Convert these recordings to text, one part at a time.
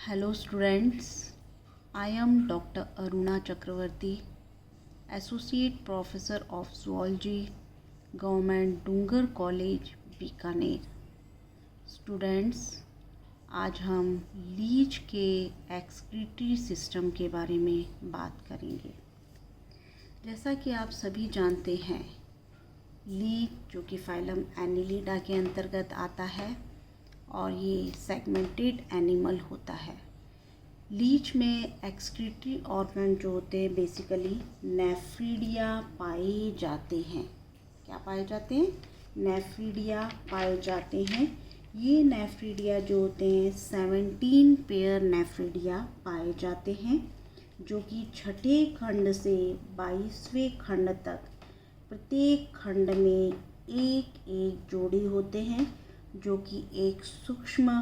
Hello students, I am Dr. Aruna Chakravarti, Associate Professor of Zoology, Government Dungar College, Bikaner. Students, आज हम Leach के excretory system के बारे में बात करेंगे। जैसा कि आप सभी जानते हैं, लीच जो कि फाइलम एनिलिडा के अंतर्गत आता है और ये सेगमेंटेड एनिमल होता है। लीच में एक्सक्रीटरी ऑर्गन जो होते हैं बेसिकली नेफ्रीडिया पाए जाते हैं। क्या पाए जाते हैं? नेफ्रीडिया पाए जाते हैं। ये नेफ्रीडिया जो होते हैं 17 पेयर नेफ्रीडिया पाए जाते हैं, जो कि छठे खंड से 22वें खंड तक प्रत्येक खंड में एक एक जोड़ी होते हैं, जो कि एक सूक्ष्म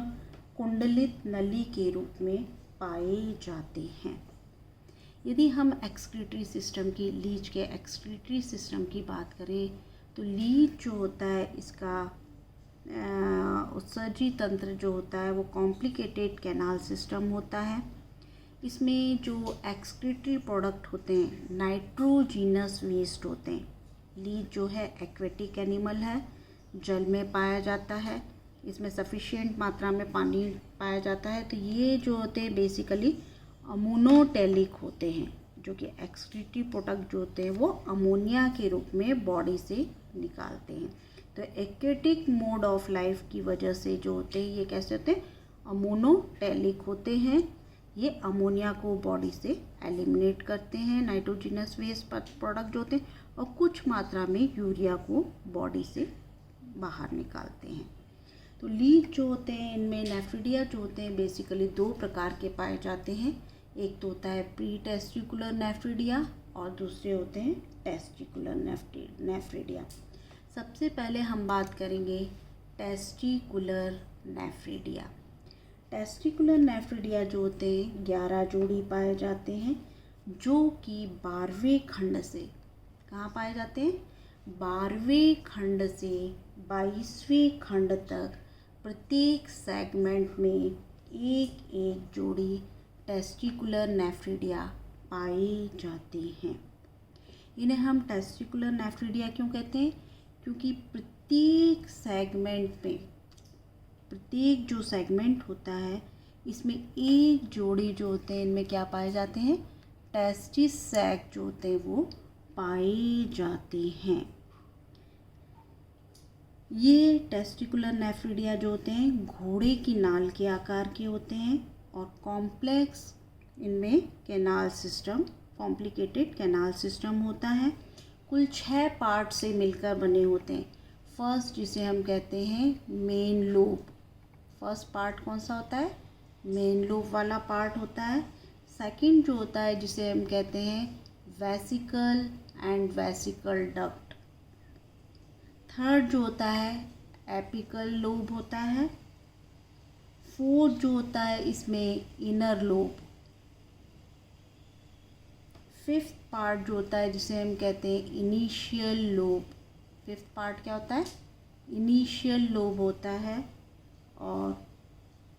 कुंडलित नली के रूप में पाए जाते हैं। यदि हम एक्सक्रीटरी सिस्टम की लीच के एक्सक्रीटरी सिस्टम की बात करें तो लीच जो होता है इसका उत्सर्जी तंत्र जो होता है वो कॉम्प्लिकेटेड कैनाल सिस्टम होता है। इसमें जो एक्सक्रीटरी प्रोडक्ट होते हैं नाइट्रोजीनस वेस्ट होते हैं। लीच जो है एक्वेटिक एनिमल है, जल में पाया जाता है। इसमें सफिशिएंट मात्रा में पानी पाया जाता है। तो ये जो होते हैं बेसिकली अमोनोटेलिक होते हैं, जो कि एक्सक्रीटरी प्रोडक्ट जो होते हैं वो अमोनिया के रूप में बॉडी से निकालते हैं। तो एक्वेटिक मोड ऑफ लाइफ की वजह से जो होते हैं ये कैसे होते हैं? अमोनोटेलिक होते हैं। ये अमोनिया को बॉडी से एलिमिनेट करते हैं, नाइट्रोजिनस वेस्ट प्रोडक्ट जो होते हैं, और कुछ मात्रा में यूरिया को बॉडी से बाहर निकालते हैं। तो लीच जो होते हैं इनमें नेफ्रीडिया जो होते हैं बेसिकली दो प्रकार के पाए जाते हैं। एक तो होता है प्री टेस्टिकुलर नेफ्रीडिया और दूसरे होते हैं टेस्टिकुलर नेफ्रीडिया। सबसे पहले हम बात करेंगे टेस्टिकुलर नेफ्रीडिया। टेस्टिकुलर नेफ्रीडिया जो होते हैं 11 जोड़ी पाए जाते हैं, जो कि 12वें खंड से कहाँ पाए जाते हैं? 12वें खंड से 22वें खंड तक प्रत्येक सेगमेंट में एक एक जोड़ी टेस्टिकुलर नेफ्रीडिया पाए जाते हैं। इन्हें हम टेस्टिकुलर नेफ्रीडिया क्यों कहते हैं? क्योंकि प्रत्येक सेगमेंट में प्रत्येक जो सेगमेंट होता है इसमें एक जोड़ी जो होते हैं इनमें क्या पाए जाते हैं? टेस्टिस सैक जो होते हैं वो पाए जाते हैं। ये टेस्टिकुलर नेफ्रीडिया जो होते हैं घोड़े की नाल के आकार के होते हैं और कॉम्प्लेक्स इनमें canal system, complicated canal system होता है। कुल 6 पार्ट से मिलकर बने होते हैं। फर्स्ट जिसे हम कहते हैं मेन लोब। फर्स्ट पार्ट कौन सा होता है? मेन लोब वाला पार्ट होता है। सेकंड जो होता है जिसे हम कहते हैं vesicle and vesicle duct. Third जो होता है एपिकल लोब होता है। फोर्थ जो होता है इसमें इनर लोब। फिफ्थ पार्ट जो होता है जिसे हम कहते हैं इनिशियल लोब। फिफ्थ पार्ट क्या होता है? इनिशियल लोब होता है। और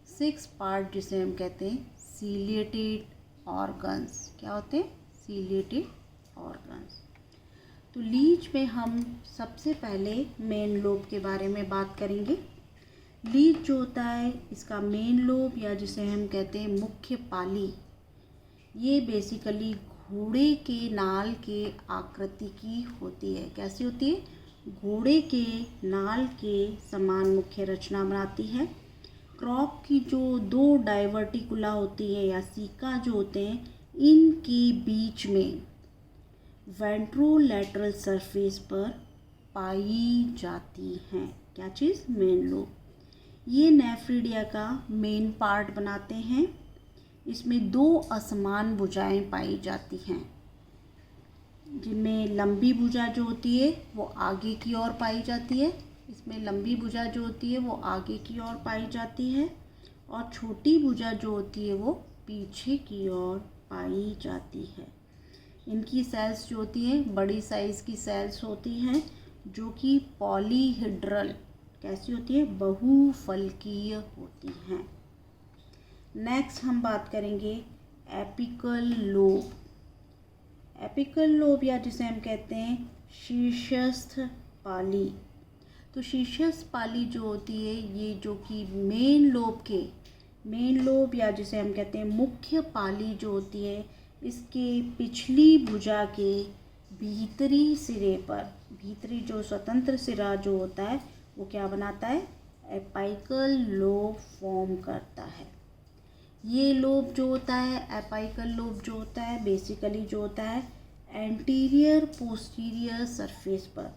सिक्स पार्ट जिसे हम कहते हैं सीलिएटेड ऑर्गन्स। क्या होते हैं? Ciliated organs. तो लीच में हम सबसे पहले मेन लोब के बारे में बात करेंगे। लीच जो होता है इसका मेन लोब या जिसे हम कहते हैं मुख्य पाली, ये बेसिकली घोड़े के नाल के आकृति की होती है। कैसी होती है? घोड़े के नाल के समान मुख्य रचना बनाती है। क्रॉप की जो दो डाइवर्टिकुला होती है या सीका जो होते हैं इनके बीच में वेंट्रोलैटरल सरफेस पर पाई जाती हैं। क्या चीज़? Main lobe. ये नेफ्रीडिया का मेन पार्ट बनाते हैं। इसमें दो असमान भुजाएं पाई जाती हैं, जिनमें लंबी भुजा जो होती है वो आगे की ओर पाई जाती है। इसमें लंबी भुजा जो होती है वो आगे की ओर पाई जाती है और छोटी भुजा जो होती है वो पीछे की ओर पाई जाती है। इनकी सेल्स जो होती हैं बड़ी साइज़ की सेल्स होती हैं, जो कि पॉलीहेड्रल कैसी होती है? बहुफलकीय होती हैं। नेक्स्ट हम बात करेंगे एपिकल लोब। एपिकल लोब या जिसे हम कहते हैं शीर्षस्थ पाली। तो शीर्षस्थ पाली जो होती है ये जो कि मेन लोब या जिसे हम कहते हैं मुख्य पाली जो होती है, इसके पिछली भुजा के भीतरी सिरे पर, भीतरी जो स्वतंत्र सिरा जो होता है वो क्या बनाता है, एपिकल लोब फॉर्म करता है। ये लोब जो होता है, एपिकल लोब जो होता है, बेसिकली जो होता है एंटीरियर पोस्टीरियर सरफेस पर,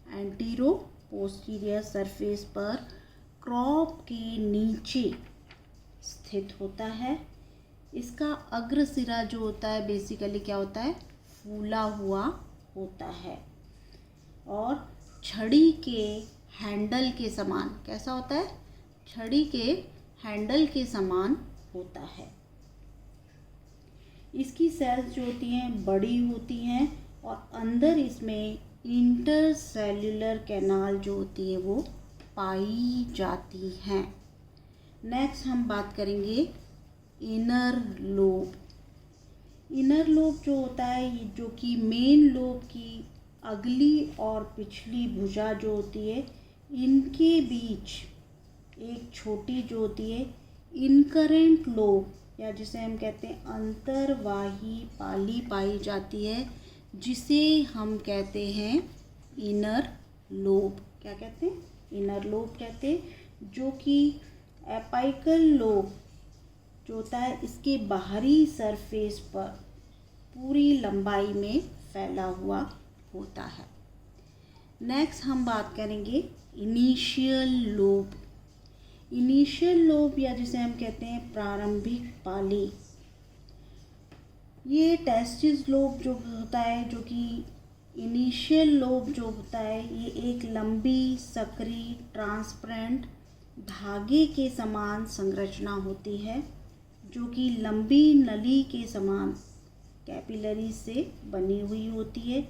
एंटीरो पोस्टीरियर सरफेस पर क्रॉप के नीचे स्थित होता है। इसका अग्र सिरा जो होता है बेसिकली क्या होता है, फूला हुआ होता है और छड़ी के हैंडल के समान कैसा होता है, छड़ी के हैंडल के समान होता है। इसकी सेल्स जो होती हैं बड़ी होती हैं और अंदर इसमें इंटरसेल्युलर कैनाल जो होती है वो पाई जाती हैं। नेक्स्ट हम बात करेंगे इनर लोब। इनर लोब जो होता है जो कि मेन लोब की अगली और पिछली भुजा जो होती है, इनके बीच एक छोटी जो होती है इनकरेंट लोब या जिसे हम कहते हैं अंतर्वाही पाली पाई जाती है, जिसे हम कहते हैं इनर लोब। क्या कहते हैं, इनर लोब कहते हैं, जो कि एपिकल लोब जो होता है इसके बाहरी सरफेस पर पूरी लंबाई में फैला हुआ होता है। नेक्स्ट हम बात करेंगे इनिशियल लोब। इनिशियल लोब या जिसे हम कहते हैं प्रारंभिक पाली, ये टेस्टिस लोब जो होता है, जो कि इनिशियल लोब जो होता है ये एक लंबी सक्रिय ट्रांसपेरेंट धागे के समान संरचना होती है, जो कि लंबी नली के समान कैपिलरी से बनी हुई होती है।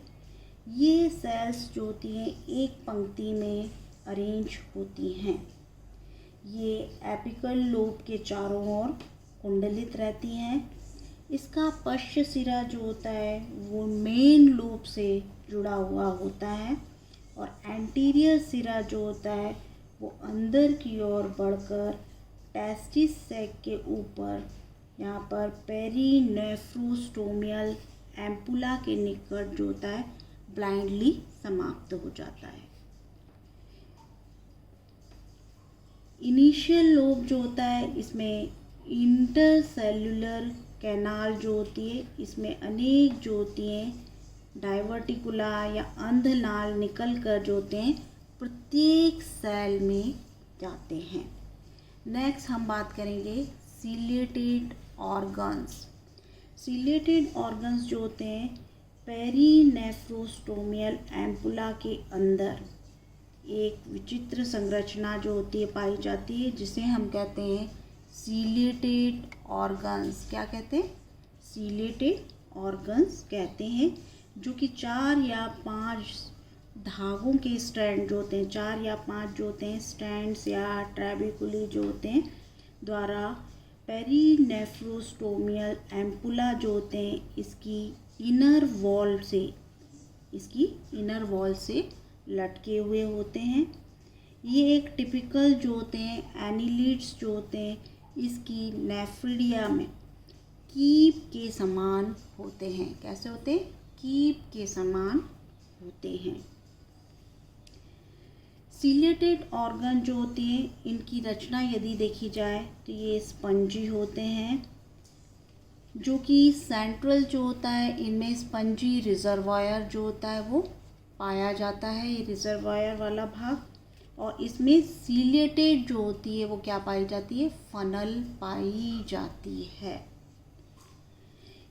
ये सेल्स जो होती हैं एक पंक्ति में अरेंज होती हैं। ये एपिकल लोब के चारों ओर कुंडलित रहती हैं। इसका पश्च सिरा जो होता है वो मेन लोब से जुड़ा हुआ होता है और एंटीरियर सिरा जो होता है वो अंदर की ओर बढ़कर टेस्टिस सैक के ऊपर यहाँ पर पेरीनेफ्रोस्टोमियल एम्पुला के निकट जो होता है ब्लाइंडली समाप्त हो जाता है। इनिशियल लोब जो होता है इसमें इंटरसेल्युलर कैनाल जो होती है, इसमें अनेक जो होती हैं डाइवर्टिकुला या अंधनाल निकल कर जो होते हैं प्रत्येक सेल में जाते हैं। नेक्स्ट हम बात करेंगे सीलेटेड ऑर्गन्स। सीलेटेड ऑर्गन्स जो होते हैं पेरीनेफ्रोस्टोमियल एम्पुला के अंदर एक विचित्र संरचना जो होती है पाई जाती है, जिसे हम कहते हैं सीलेटेड ऑर्गन्स। क्या कहते हैं, सीलेटेड ऑर्गन्स कहते हैं, जो कि 4 या 5 धागों के स्ट्रैंड जो होते हैं, 4 या 5 जो होते हैं स्ट्रैंड्स या ट्रैबिकुली जो होते हैं द्वारा पेरीनेफ्रोस्टोमियल एम्पुला जो होते हैं इसकी इनर वॉल से लटके हुए होते हैं। ये एक टिपिकल जो होते हैं एनिलिड्स जो होते हैं इसकी नेफ्रिडिया में कीप के समान होते हैं। कैसे होते हैं, कीप के समान होते हैं। सीलेटेड ऑर्गन जो होते हैं इनकी रचना यदि देखी जाए तो ये स्पंजी होते हैं, जो कि सेंट्रल जो होता है इनमें स्पंजी रिजर्वायर जो होता है वो पाया जाता है, ये रिजर्वायर वाला भाग। और इसमें सीलेटेड जो होती है वो क्या पाई जाती है, फनल पाई जाती है।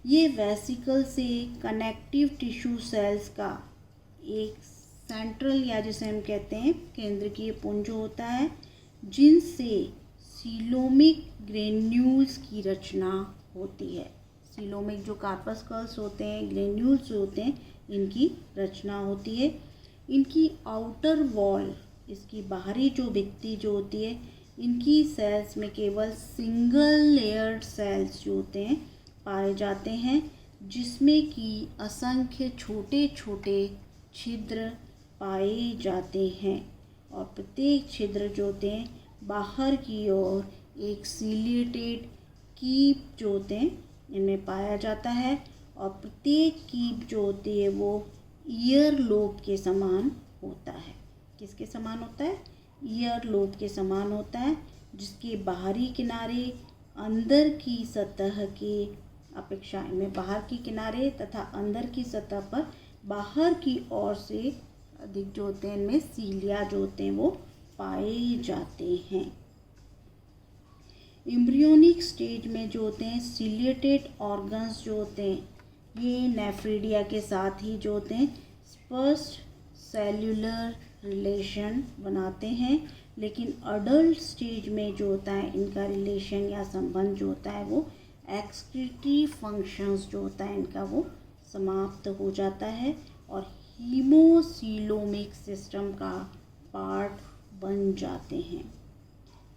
ये वेसिकल से कनेक्टिव टिश्यू सेल्स का एक सेंट्रल या जिसे हम कहते हैं केंद्रकीय पुंज होता है, जिनसे सीलोमिक ग्रेन्यूल्स की रचना होती है। सीलोमिक जो कार्पस्कल्स होते हैं, ग्रेन्यूल्स जो होते हैं, इनकी रचना होती है। इनकी आउटर वॉल, इसकी बाहरी जो भित्ति जो होती है, इनकी सेल्स में केवल सिंगल लेयर्ड सेल्स जो होते हैं पाए जाते हैं, जिसमें कि असंख्य छोटे छोटे छिद्र पाए जाते हैं और प्रत्येक छिद्र जो होते हैं बाहर की ओर एक सिलिएटेड कीप जो होते हैं इनमें पाया जाता है और प्रत्येक कीप जो होती है वो ईयर लोब के समान होता है। किसके समान होता है? ईयर लोब के समान होता है, जिसके बाहरी किनारे अंदर की सतह के अपेक्षा में बाहर की किनारे तथा अंदर की सतह पर बाहर की ओर से अधिक जो होते हैं इनमें सीलिया जो होते हैं वो पाए जाते हैं। एम्ब्रियोनिक स्टेज में जो होते हैं सिलिएटेड ऑर्गन्स जो होते हैं ये नेफ्रिडिया के साथ ही जो होते हैं स्पष्ट सेल्यूलर रिलेशन बनाते हैं, लेकिन अडल्ट स्टेज में जो होता है इनका रिलेशन या संबंध जो होता है वो एक्सक्रीटरी फंक्शंस जो होता है इनका वो समाप्त हो जाता है और हीमोसीलोमिक सिस्टम का पार्ट बन जाते हैं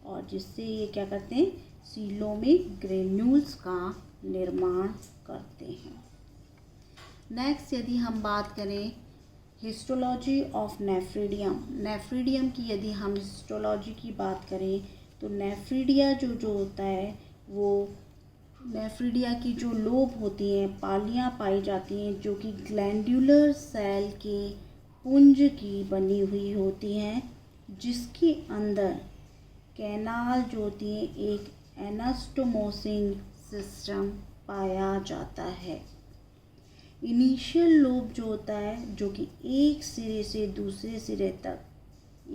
और जिससे ये क्या करते हैं सीलोमिक ग्रेन्यूल्स का निर्माण करते हैं। नेक्स्ट यदि हम बात करें हिस्टोलॉजी ऑफ नेफ्रिडियम की यदि हम हिस्टोलॉजी की बात करें तो नेफ्रिडिया जो होता है वो नेफ्रिडिया की जो लोब होती हैं पालियाँ पाई जाती हैं जो कि ग्लैंडुलर सेल के पुंज की बनी हुई होती हैं, जिसके अंदर कैनाल जो होती है एक एनास्टोमोसिंग सिस्टम पाया जाता है। इनिशियल लोब जो होता है जो कि एक सिरे से दूसरे सिरे तक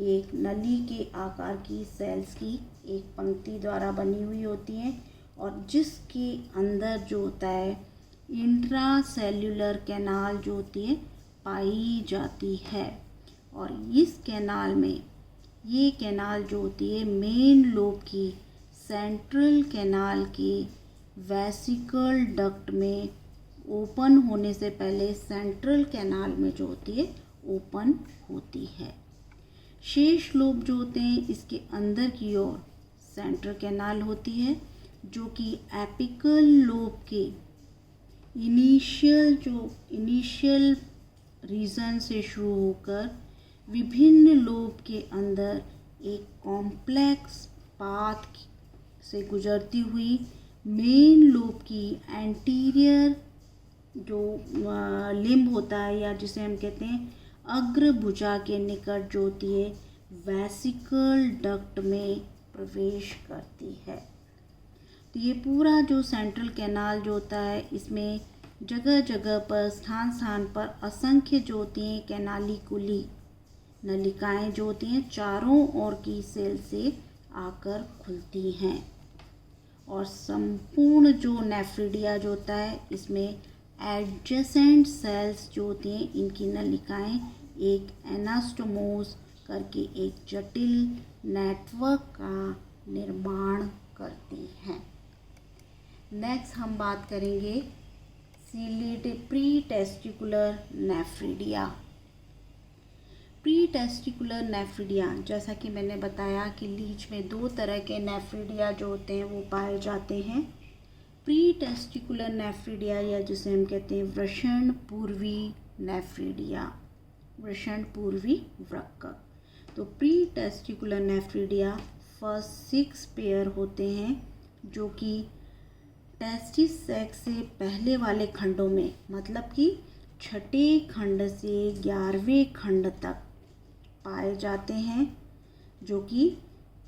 एक नली के आकार की सेल्स की एक पंक्ति द्वारा बनी हुई होती हैं और जिसके अंदर जो होता है इंट्रासेल्युलर कैनाल जो होती है पाई जाती है और इस कैनाल में ये कैनाल जो होती है मेन लोब की सेंट्रल कैनाल के वेसिकल डक्ट में ओपन होने से पहले सेंट्रल कैनाल में जो होती है ओपन होती है। शेष लोब जो होते हैं इसके अंदर की ओर सेंट्रल कैनाल होती है जो कि एपिकल लोब के इनिशियल रीजन से शुरू होकर विभिन्न लोब के अंदर एक कॉम्प्लेक्स पाथ से गुजरती हुई मेन लोब की एंटीरियर जो लिम्ब होता है या जिसे हम कहते हैं अग्रभुजा के निकट जो होती है वेसिकल डक्ट में प्रवेश करती है। तो ये पूरा जो सेंट्रल कैनाल जो होता है इसमें जगह जगह पर स्थान पर असंख्य जो होती हैं कैनालिकुली नलिकाएं जो होती हैं चारों ओर की सेल से आकर खुलती हैं और संपूर्ण जो नेफ्रिडिया जो होता है इसमें एडजेसेंट सेल्स जो होती हैं इनकी नलिकाएं एक एनास्टोमोस करके एक जटिल नेटवर्क का निर्माण करती हैं। नेक्स्ट हम बात करेंगे pre testicular nephridia. Pre testicular nephridia जैसा कि मैंने बताया कि लीच में दो तरह के नेफ्रिडिया जो होते हैं वो पाए जाते हैं। प्री टेस्टिकुलर नेफ्रिडिया या जिसे हम कहते हैं वृषण पूर्वी नेफ्रिडिया, वृषण पूर्वी वृक्क। तो pre testicular nephridia first 6 pair होते हैं जो कि टेस्टिस सेक्स से पहले वाले खंडों में मतलब कि छठे खंड से 11वें खंड तक पाए जाते हैं जो कि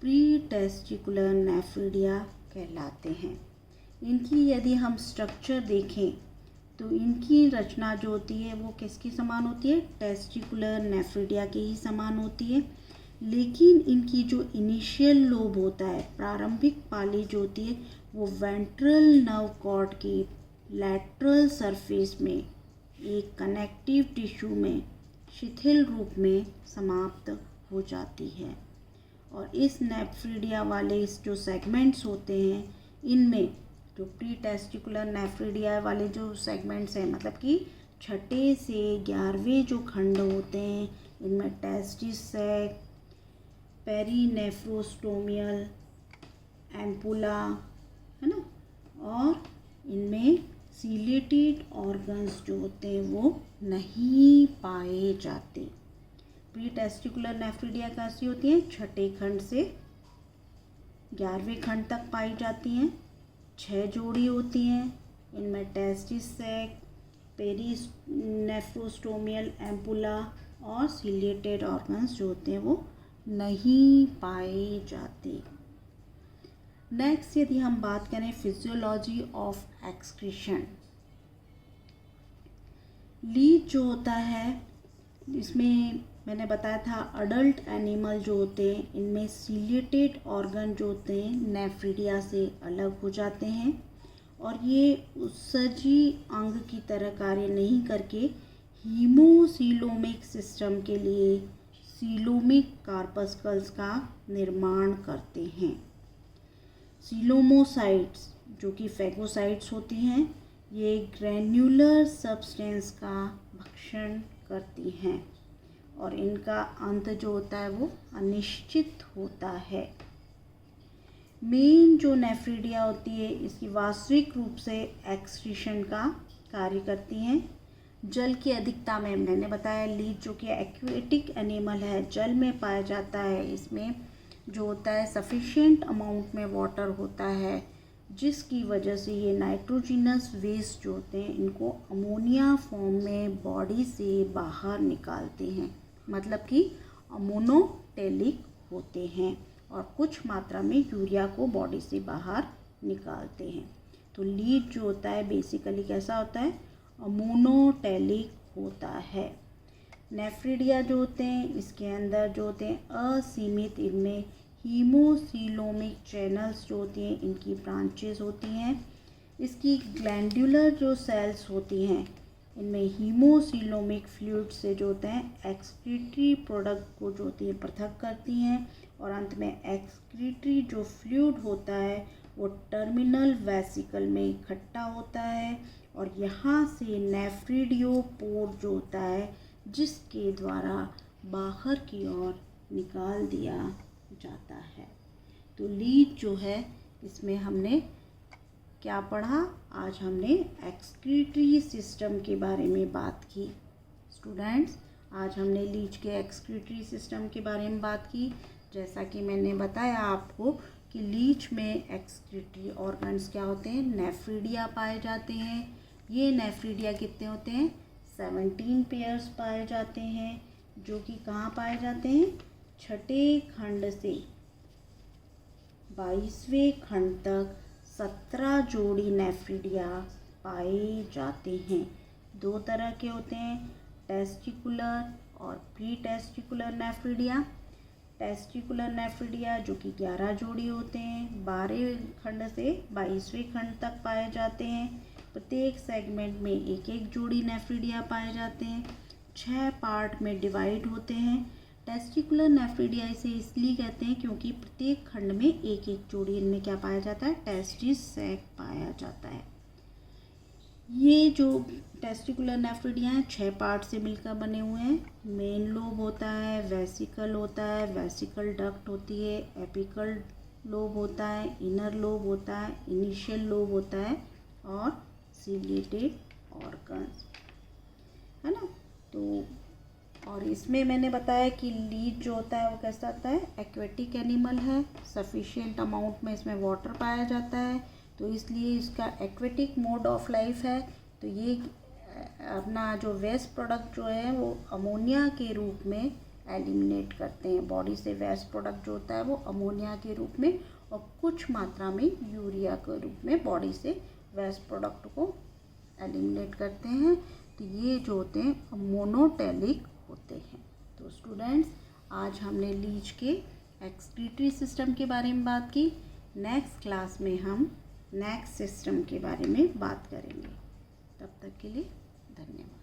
प्री टेस्टिकुलर नेफ्रिडिया कहलाते हैं। इनकी यदि हम स्ट्रक्चर देखें तो इनकी रचना जो होती है वो किसके समान होती है? टेस्टिकुलर नेफ्रिडिया के ही समान होती है, लेकिन इनकी जो इनिशियल लोब होता है प्रारंभिक पाली जो होती है वो वेंट्रल नर्व कॉर्ड के लैटरल सरफेस में एक कनेक्टिव टिश्यू में शिथिल रूप में समाप्त हो जाती है और इस नेफ्रिडिया वाले इस जो सेगमेंट्स होते हैं इनमें जो प्री टेस्टिकुलर नेफ्रिडिया वाले जो सेगमेंट्स हैं मतलब कि छठे से 11वें जो खंड होते हैं इनमें टेस्टिस सेक, पेरीनेफ्रोस्टोमियल एम्पुला, है ना, और इनमें सीलेटेड ऑर्गन्स जो होते हैं वो नहीं पाए जाते। प्री टेस्टिकुलर नेफ्रिडिया कैसी होती हैं? छठे खंड से 11वें खंड तक पाई जाती हैं। 6 जोड़ी होती हैं। इनमें टेस्टिस सैक, पेरीनेफ्रोस्टोमियल एम्पुला और सीलेटेड ऑर्गन्स जो होते हैं वो नहीं पाए जाते। नेक्स्ट यदि हम बात करें फिजियोलॉजी ऑफ एक्सक्रीशन, लीच जो होता है इसमें मैंने बताया था अडल्ट एनिमल जो होते हैं इनमें सीलेटेड ऑर्गन जो होते हैं नेफ्रिडिया से अलग हो जाते हैं और ये उत्सर्जी अंग की तरह कार्य नहीं करके हीमोसीलोमिक सिस्टम के लिए सीलोमिक कार्पस्कल्स का निर्माण करते हैं। सीलोमोसाइट्स जो कि फैगोसाइट्स होती हैं ये ग्रैन्युलर सब्सटेंस का भक्षण करती हैं और इनका अंत जो होता है वो अनिश्चित होता है। मेन जो नेफ्रिडिया होती है इसकी वास्तविक रूप से एक्सक्रीशन का कार्य करती हैं। जल की अधिकता में मैंने बताया लीच जो कि एक्वेटिक एनिमल है, जल में पाया जाता है। इसमें जो होता है सफिशिएंट अमाउंट में वाटर होता है जिसकी वजह से ये नाइट्रोजिनस वेस्ट जो होते हैं इनको अमोनिया फॉर्म में बॉडी से बाहर निकालते हैं, मतलब कि अमोनोटेलिक होते हैं और कुछ मात्रा में यूरिया को बॉडी से बाहर निकालते हैं। तो लीच जो होता है बेसिकली कैसा होता है? अमोनोटेलिक होता है। नेफ्रिडिया जो होते हैं इसके अंदर जो होते हैं असीमित इनमें हीमोसीलोमिक चैनल्स जो होती हैं इनकी ब्रांचेस होती हैं। इसकी ग्लैंडुलर जो सेल्स होती हैं इनमें हीमोसीलोमिक फ्लूइड से जो होते हैं एक्सक्रीटरी प्रोडक्ट को जो होती है पृथक करती हैं और अंत में एक्सक्रीटरी जो फ्लूइड होता है वो टर्मिनल वेसिकल में इकट्ठा होता है और यहाँ से नेफ्रिडियोपोर जो होता है जिसके द्वारा बाहर की ओर निकाल दिया जाता है। तो लीच जो है इसमें हमने क्या पढ़ा? आज हमने एक्सक्रीटरी सिस्टम के बारे में बात की। स्टूडेंट्स, आज हमने लीच के एक्सक्रीटरी सिस्टम के बारे में बात की। जैसा कि मैंने बताया आपको कि लीच में एक्सक्रीटरी ऑर्गन्स क्या होते हैं? नेफ्रिडिया पाए जाते हैं। ये नेफ्रिडिया कितने होते हैं? 17 पेयर्स पाए जाते हैं जो कि कहाँ पाए जाते हैं? छठे खंड से 22वें खंड तक 17 जोड़ी नेफ्रिडिया पाए जाते हैं। 2 तरह के होते हैं, टेस्टिकुलर और pre testicular nephridia. Testicular nephridia जो कि 11 जोड़ी होते हैं, 12वें खंड से 22वें खंड तक पाए जाते हैं। प्रत्येक सेगमेंट में एक एक जोड़ी नेफ्रिडिया पाए जाते हैं। 6 पार्ट में डिवाइड होते हैं। टेस्टिकुलर नेफ्रिडिया इसे इसलिए कहते हैं क्योंकि प्रत्येक खंड में एक एक जोड़ी इनमें क्या पाया जाता है? टेस्टिस सैक पाया जाता है। ये जो टेस्टिकुलर नेफ्रिडिया हैं 6 पार्ट से मिलकर बने हुए हैं। मेन लोब होता है, वेसिकल होता है, वेसिकल डक्ट होती है, एपिकल लोब होता है, इनर लोब होता है, इनिशियल लोब होता है और सीलेटेड ऑर्गन्स, है ना। तो और इसमें मैंने बताया कि लीच जो होता है वो कैसा होता है? एक्वेटिक एनिमल है। सफिशिएंट अमाउंट में इसमें वाटर पाया जाता है तो इसलिए इसका एक्वेटिक मोड ऑफ लाइफ है। तो ये अपना जो वेस्ट प्रोडक्ट जो है वो अमोनिया के रूप में एलिमिनेट करते हैं। बॉडी से वेस्ट प्रोडक्ट जो होता है वो अमोनिया के रूप में और कुछ मात्रा में यूरिया के रूप में बॉडी से वेस्ट प्रोडक्ट को एलिमिनेट करते हैं। तो ये जो होते हैं मोनोटेलिक होते हैं। तो स्टूडेंट्स, आज हमने लीच के एक्सक्रीटरी सिस्टम के बारे में बात की। नेक्स्ट क्लास में हम नेक्स्ट सिस्टम के बारे में बात करेंगे। तब तक के लिए धन्यवाद।